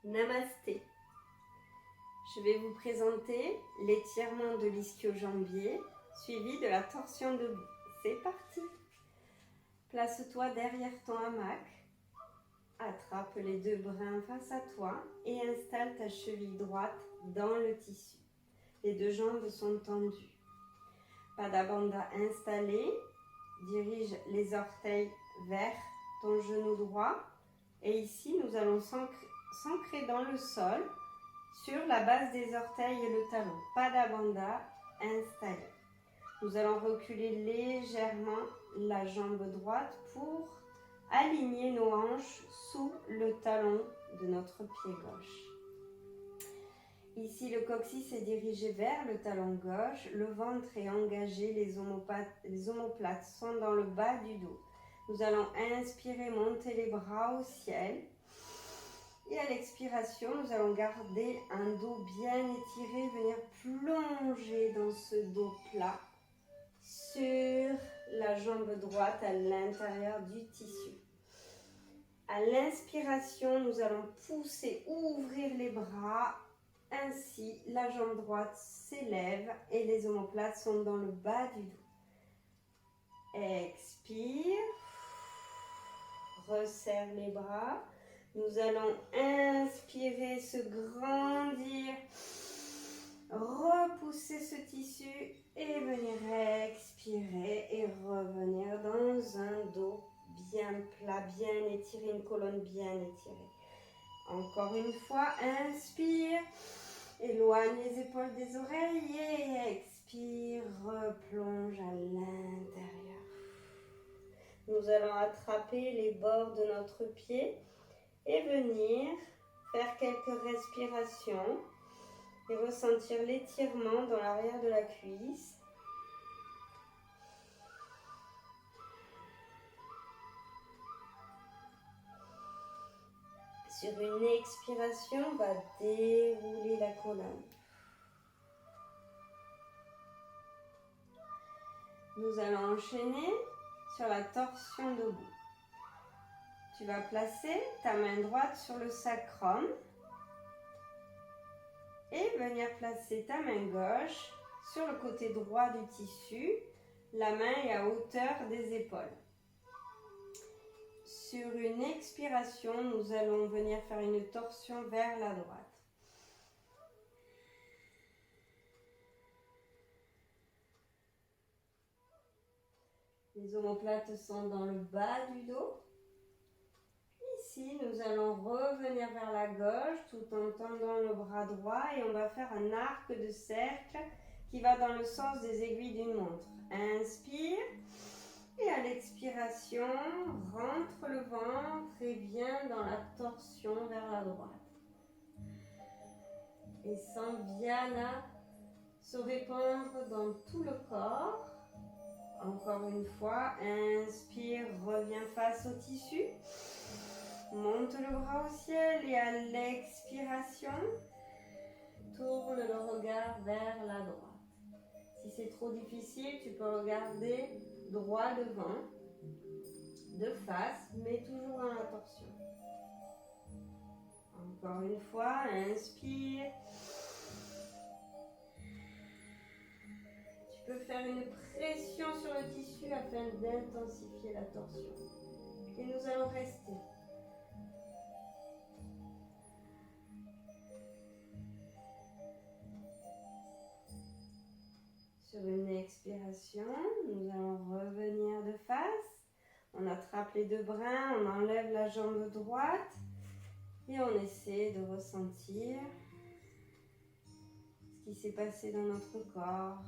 Namasté. Je vais vous présenter l'étirement de l'ischio-jambier suivi de la torsion debout. C'est parti. Place-toi derrière ton hamac. Attrape les deux brins face à toi et installe ta cheville droite dans le tissu. Les deux jambes sont tendues. Pada Bandha installé. Dirige les orteils vers ton genou droit. Et ici, nous allons s'ancrer dans le sol sur la base des orteils et le talon. Pada Bandha installé. Nous allons reculer légèrement la jambe droite pour aligner nos hanches sous le talon de notre pied gauche. Ici, le coccyx est dirigé vers le talon gauche, le ventre est engagé, les omoplates sont dans le bas du dos. Nous allons inspirer, monter les bras au ciel. Et à l'expiration, nous allons garder un dos bien étiré, venir plonger dans ce dos plat sur la jambe droite à l'intérieur du tissu. À l'inspiration, nous allons pousser, ouvrir les bras. Ainsi, la jambe droite s'élève et les omoplates sont dans le bas du dos. Expire. Resserre les bras. Nous allons inspirer, se grandir. Repousser ce tissu et venir expirer et revenir dans un dos bien plat, bien étiré, une colonne bien étirée. Encore une fois, inspire, éloigne les épaules des oreilles et expire, replonge à l'intérieur. Nous allons attraper les bords de notre pied et venir faire quelques respirations et ressentir l'étirement dans l'arrière de la cuisse. Sur une expiration, on va dérouler la colonne. Nous allons enchaîner sur la torsion debout. Tu vas placer ta main droite sur le sacrum et venir placer ta main gauche sur le côté droit du tissu. La main est à hauteur des épaules. Sur une expiration, nous allons venir faire une torsion vers la droite. Les omoplates sont dans le bas du dos. Ici, nous allons revenir vers la gauche tout en tendant le bras droit et on va faire un arc de cercle qui va dans le sens des aiguilles d'une montre. Inspire. Et à l'expiration, rentre le ventre et viens dans la torsion vers la droite. Et sens Dhyana se répandre dans tout le corps. Encore une fois, inspire, reviens face au tissu. Monte le bras au ciel et à l'expiration, tourne le regard vers la droite. Si c'est trop difficile, tu peux regarder droit devant, de face, mais toujours dans la torsion. Encore une fois, inspire. Tu peux faire une pression sur le tissu afin d'intensifier la torsion. Et nous allons rester. Sur une expiration, nous allons revenir de face. On attrape les deux brins, on enlève la jambe droite et on essaie de ressentir ce qui s'est passé dans notre corps.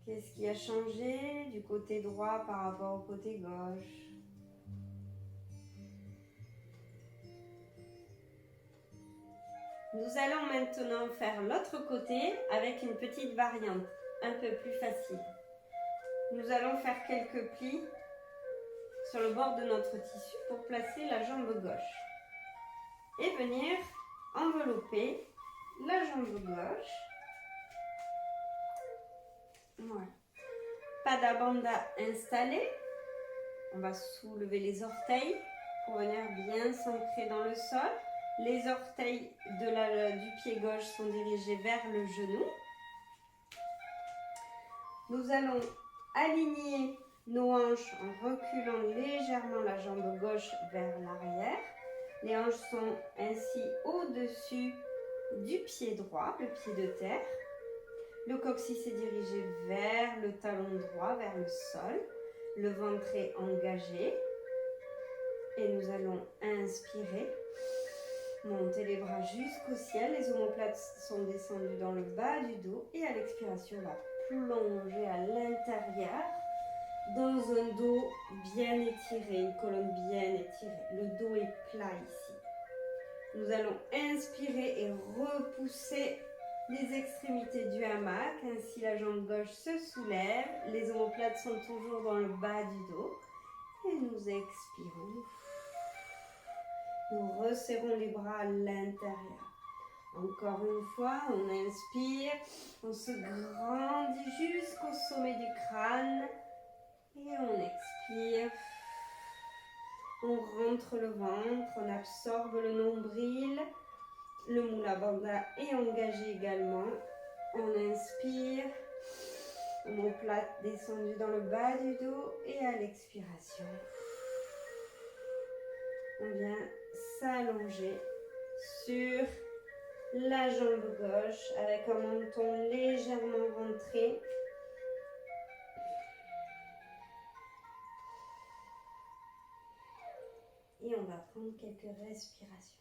Qu'est-ce qui a changé du côté droit par rapport au côté gauche? Nous allons maintenant faire l'autre côté avec une petite variante, un peu plus facile. Nous allons faire quelques plis sur le bord de notre tissu pour placer la jambe gauche. Et venir envelopper la jambe gauche. Voilà. Pada Bandha installé. On va soulever les orteils. pour venir bien s'ancrer dans le sol. Les orteils du pied gauche sont dirigés vers le genou. Nous allons aligner nos hanches en reculant légèrement la jambe gauche vers l'arrière. Les hanches sont ainsi au-dessus du pied droit, le pied de terre. Le coccyx est dirigé vers le talon droit, vers le sol. Le ventre est engagé. Et nous allons inspirer. Monter les bras jusqu'au ciel. Les omoplates sont descendues dans le bas du dos. Et à l'expiration, on va plonger à l'intérieur dans un dos bien étiré, une colonne bien étirée. Le dos est plat ici. Nous allons inspirer et repousser les extrémités du hamac. Ainsi, la jambe gauche se soulève. Les omoplates sont toujours dans le bas du dos. Et nous expirons. Nous resserrons les bras à l'intérieur. Encore une fois, on inspire. On se grandit jusqu'au sommet du crâne. Et on expire. On rentre le ventre, on absorbe le nombril. Le Mula Bandha est engagé également. On inspire. Omoplate descendue dans le bas du dos. Et à l'expiration, on vient s'allonger sur la jambe gauche avec un menton légèrement rentré. Et on va prendre quelques respirations.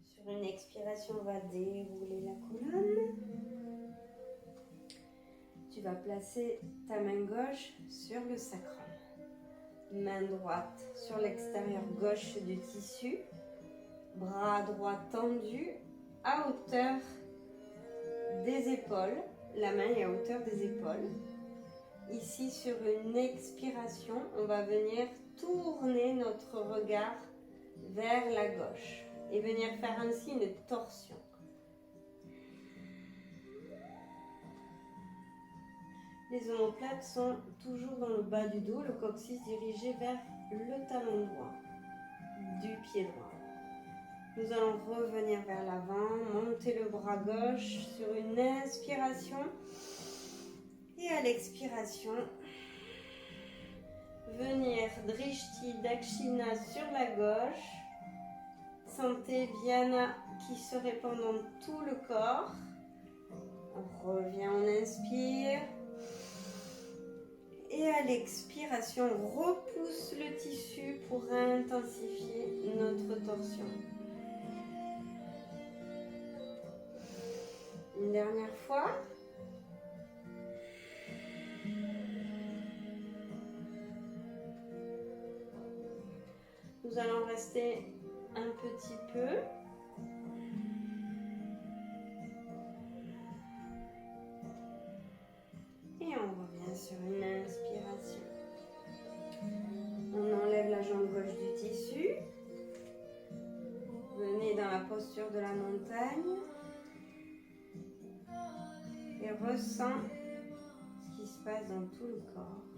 Sur une expiration, on va dérouler la colonne. Tu vas placer ta main gauche sur le sacrum. Main droite sur l'extérieur gauche du tissu. Bras droit tendu à hauteur des épaules. La main est à hauteur des épaules. Ici, sur une expiration, on va venir tourner notre regard vers la gauche et venir faire ainsi une torsion. Les omoplates sont toujours dans le bas du dos, le coccyx dirigé vers le talon droit du pied droit. Nous allons revenir vers l'avant, monter le bras gauche sur une inspiration. Et à l'expiration, venir Drishti Dakshina sur la gauche. Sentez Vyana qui se répand dans tout le corps. On revient, on inspire. Et à l'expiration, on repousse le tissu pour intensifier notre torsion. Une dernière fois. Nous allons rester un petit peu. Et on revient sur une inspiration. On enlève la jambe gauche du tissu. Venez dans la posture de la montagne. Et ressens ce qui se passe dans tout le corps.